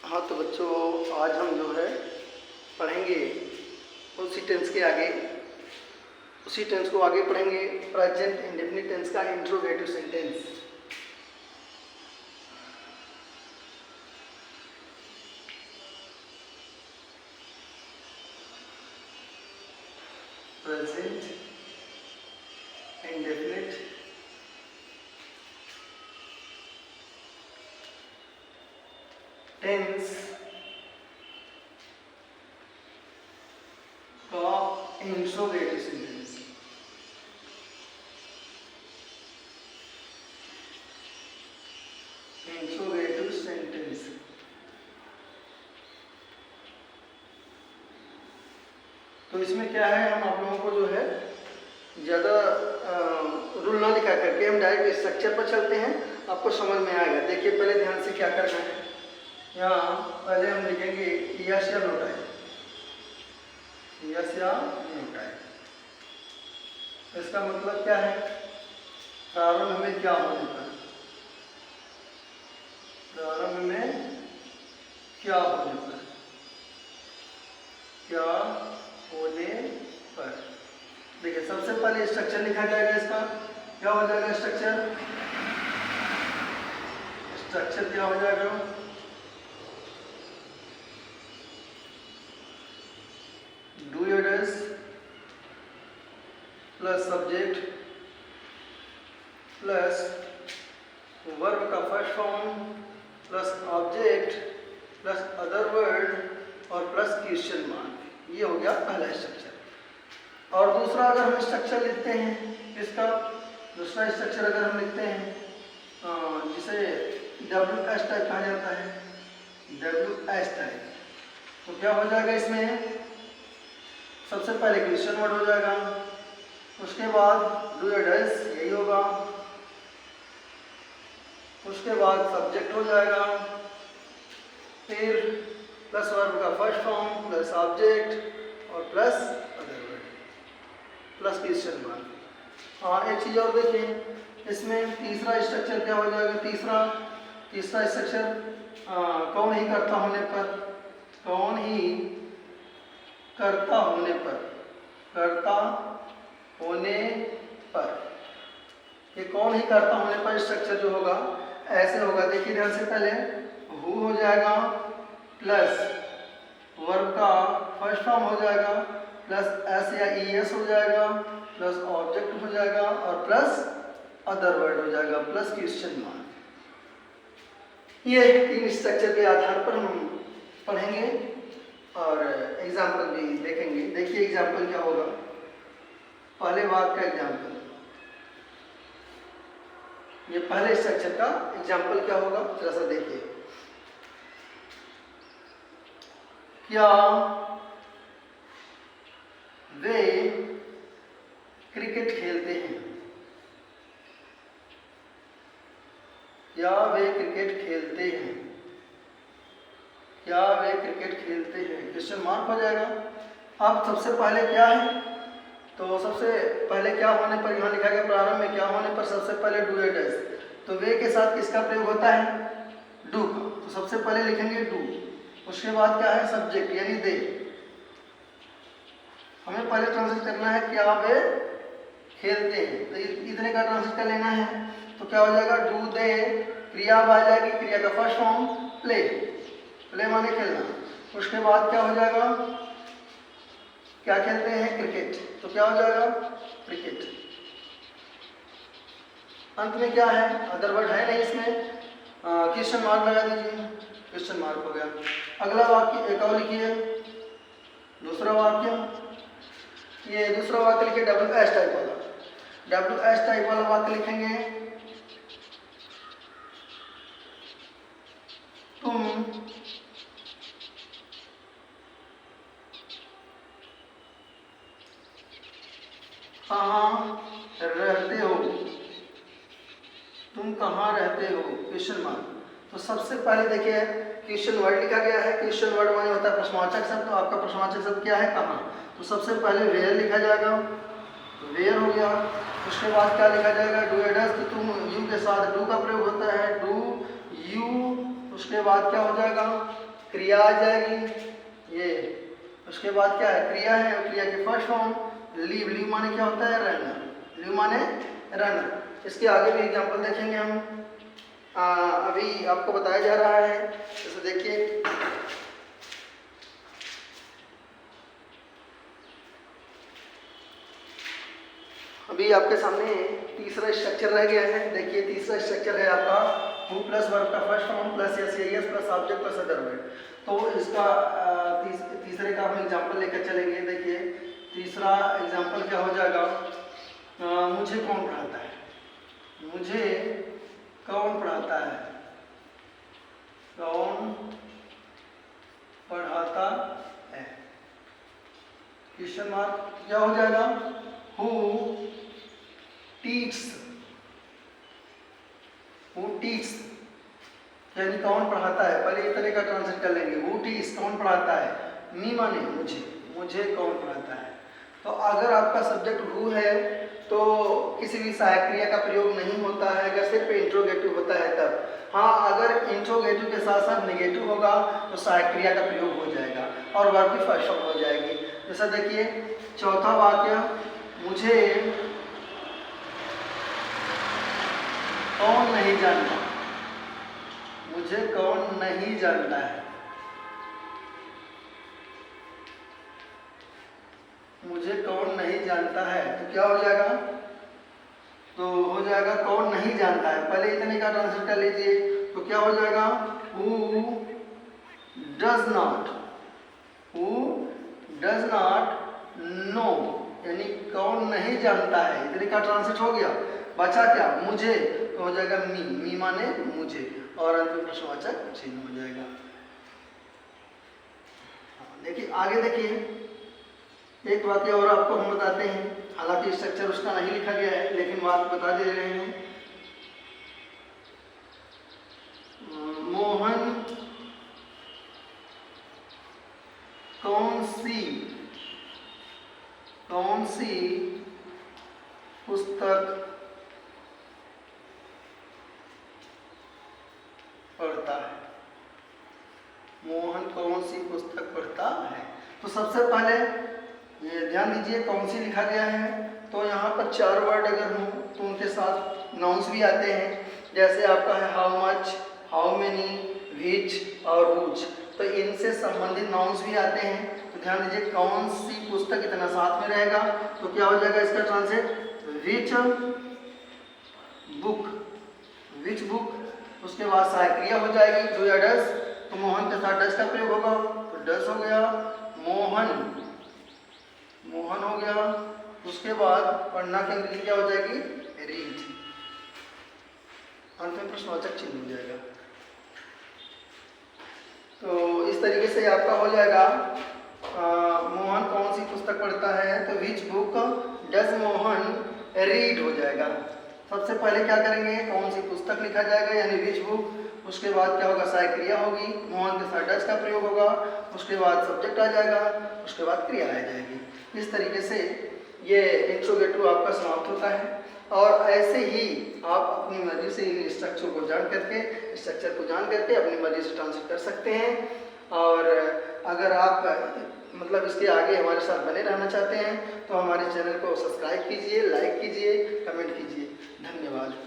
हाँ तो बच्चों, आज हम जो है पढ़ेंगे उसी टेंस के आगे, उसी टेंस को आगे पढ़ेंगे। प्रेजेंट इंडेफिनिट टेंस का interrogative sentence. Present indefinite tense का इंट्रोगेटिव सेंटेंस। इंट्रोगेटिव सेंटेंस तो इसमें क्या है, हम आप लोगों को जो है ज़्यादा रूल ना लिखा करके हम डायरेक्ट स्ट्रक्चर पर चलते हैं, आपको समझ में आएगा। देखिए पहले ध्यान से क्या करना है। यहाँ पहले हम लिखेंगे यस या नोट है, यस या नोट है। इसका मतलब क्या है, प्रारंभ में क्या होने पर, प्रारंभ में क्या होने पर, क्या होने पर। देखिए सबसे पहले स्ट्रक्चर लिखा जाएगा। इसका क्या हो जाएगा स्ट्रक्चर, स्ट्रक्चर क्या हो जाएगा, do does plus subject plus verb का first form plus object plus other word और प्लस क्वेश्चन मार्क। ये हो गया पहला स्ट्रक्चर। और दूसरा अगर हम स्ट्रक्चर लिखते हैं, इसका दूसरा स्ट्रक्चर अगर हम लिखते हैं जिसे WS टाइप कहा जाता है, WS टाइप, तो क्या हो जाएगा इसमें, सबसे पहले क्वेश्चन वर्ड हो जाएगा, उसके बाद डू एडस यही होगा, उसके बाद सब्जेक्ट हो जाएगा, फिर प्लस वर्ब का फर्स्ट फॉर्म प्लस ऑब्जेक्ट और plus other word plus question mark. हाँ एक चीज़ और देखिए, इसमें तीसरा स्ट्रक्चर क्या हो जाएगा, तीसरा स्ट्रक्चर कौन ही करता होने पर, कौन ही करता होने पर, करता होने पर, ये कौन ही करता होने पर स्ट्रक्चर जो होगा ऐसे होगा। देखिए ध्यान से, पहले हु हो जाएगा प्लस वर्ब का फर्स्ट फॉर्म हो जाएगा प्लस एस या ES हो जाएगा प्लस ऑब्जेक्ट हो जाएगा और प्लस अदर वर्ड हो जाएगा प्लस क्वेश्चन मार्क। ये तीन स्ट्रक्चर के आधार पर हम पढ़ेंगे और एग्जाम्पल भी देखेंगे। देखिए एग्जाम्पल क्या होगा, पहले वाक्य का एग्जाम्पल, ये पहले स्ट्रक्चर का एग्जाम्पल क्या होगा जरा सा देखिए। क्या वे क्रिकेट खेलते हैं, क्या वे क्रिकेट खेलते हैं, क्या वे क्रिकेट खेलते हैं, क्वेश्चन मार्क हो जाएगा। अब सबसे पहले क्या है, तो सबसे पहले क्या होने पर, यहाँ लिखा गया प्रारंभ में क्या होने पर, सबसे पहले डू एडस, तो वे के साथ किसका प्रयोग होता है, डू का, तो सबसे पहले लिखेंगे डू। उसके बाद क्या है सब्जेक्ट यानी दे। हमें पहले ट्रांसलेट करना है क्या वे खेलते हैं, तो इतने का ट्रांसलेट कर लेना है। तो क्या हो जाएगा, डू दे, क्रिया आ जाएगी, क्रिया का फर्स्ट फॉर्म प्ले, प्ले माने खेलना। उसके बाद क्या हो जाएगा, क्या खेलते हैं क्रिकेट, तो क्या हो जाएगा क्रिकेट। अंत में क्या है, अदर वर्ड है नहीं इसमें, क्वेश्चन मार्क लगा दीजिए, क्वेश्चन मार्क हो गया। अगला वाक्य एक और लिखिए, दूसरा वाक्य, ये दूसरा वाक्य लिखिए WS टाइप वाला, WS टाइप वाला वाक्य लिखेंगे, तुम कहाँ रहते हो, तुम कहाँ रहते हो, क्वेश्चन मार्क। तो सबसे पहले देखिए क्वेश्चन वर्ड लिखा गया है, क्वेश्चन वर्ड माने होता है प्रश्नवाचक शब्द, तो आपका प्रश्नवाचक शब्द क्या है, कहाँ, तो सबसे पहले वेयर लिखा जाएगा, तो वेयर हो गया। उसके बाद क्या लिखा जाएगा, डू एडस, तो तुम यू के साथ डू का प्रयोग होता है, डू यू। उसके बाद क्या हो जाएगा, क्रिया आ जाएगी ये। उसके बाद क्या है, क्रिया है, क्रिया की फर्स्ट फॉर्म लीव। लीव माने क्या होता है, रहना। लीव माने रहना। इसके आगे भी एग्जाम्पल देखेंगे हम। अभी आपको बताया जा रहा है, जैसे देखिए अभी आपके सामने तीसरा स्ट्रक्चर रह गया है। देखिए तीसरा स्ट्रक्चर है आपका हु प्लस वर्ब का first form plus S S plus object plus other verb. तो इसका तीसरे का हम एग्जांपल लेकर चलेंगे। देखिए तीसरा एग्जांपल क्या हो जाएगा, मुझे कौन पढ़ाता है, मुझे कौन पढ़ाता है, कौन पढ़ाता है, क्वेश्चन मार्क। क्या हो जाएगा, हु टीच, हु टीच यानी कौन पढ़ाता है। पहले इस तरह का ट्रांसलेट कर लेंगे, हु टीच कौन पढ़ाता है, मी माने मुझे, मुझे कौन पढ़ाता है। तो अगर आपका सब्जेक्ट हु है तो किसी भी सहायक क्रिया का प्रयोग नहीं होता है, अगर सिर्फ इंट्रोगेटिव होता है तब। हाँ, अगर इंट्रोगेटिव के साथ साथ नेगेटिव होगा तो सहायक क्रिया का प्रयोग हो जाएगा और वर्ब की फर्स्ट फॉर्म हो जाएगी। जैसा देखिए चौथा वाक्य, मुझे कौन नहीं जानता, मुझे कौन नहीं जानता है, मुझे कौन नहीं जानता है। तो क्या हो जाएगा, तो हो जाएगा कौन नहीं जानता है। पहले इतने का ट्रांसलेट कर लीजिए, तो क्या हो जाएगा, who does not, who does not know यानी कौन नहीं जानता है। इतने का ट्रांसलेट हो गया। बचा क्या, मुझे, तो हो जाएगा मी, मी माने मुझे, और अंत में प्रश्नवाचक चिन्ह हो जाएगा। देखिए आगे देखिए एक वाक्य और आपको हम बताते हैं, हालांकि स्ट्रक्चर उसका नहीं लिखा गया है लेकिन बात बता दे रहे हैं। मोहन कौन सी पुस्तक पढ़ता है, मोहन कौन सी पुस्तक पढ़ता है। तो सबसे पहले ये ध्यान दीजिए कौन सी लिखा गया है, तो यहाँ पर चार वर्ड अगर हों तो उनके साथ नाउन्स भी आते हैं। जैसे आपका है हाउ मच, हाउ मेनी, विच और व्हिच, तो इनसे संबंधित नाउन्स भी आते हैं। तो ध्यान दीजिए कौन सी पुस्तक इतना साथ में रहेगा, तो क्या हो जाएगा इसका translate, which book, which book. उसके बाद सहायक क्रिया हो जाएगी डू या डस, तो मोहन के साथ डस का प्रयोग होगा, तो डस हो गया, मोहन, मोहन हो गया। उसके बाद पढ़ना की अंग्रेजी क्या हो जाएगी, रीड, अंत में प्रश्नवाचक चिन्ह हो जाएगा। तो इस तरीके से आपका हो जाएगा मोहन कौन सी पुस्तक पढ़ता है, तो which book does Mohan read हो जाएगा। सबसे पहले क्या करेंगे, कौन सी पुस्तक लिखा जाएगा यानी विच बुक। उसके बाद क्या होगा, सहायक क्रिया होगी, मोहन के साथ डज का प्रयोग होगा। उसके बाद सब्जेक्ट आ जाएगा, उसके बाद क्रिया आ जाएगी। इस तरीके से ये इंट्रोगेटिव आपका समाप्त होता है। और ऐसे ही आप अपनी मर्जी से इन स्ट्रक्चर को जान करके अपनी मर्जी से ट्रांसलेट कर सकते हैं। और अगर आप मतलब इसके आगे हमारे साथ बने रहना चाहते हैं तो हमारे चैनल को सब्सक्राइब कीजिए, लाइक कीजिए, कमेंट कीजिए। धन्यवाद।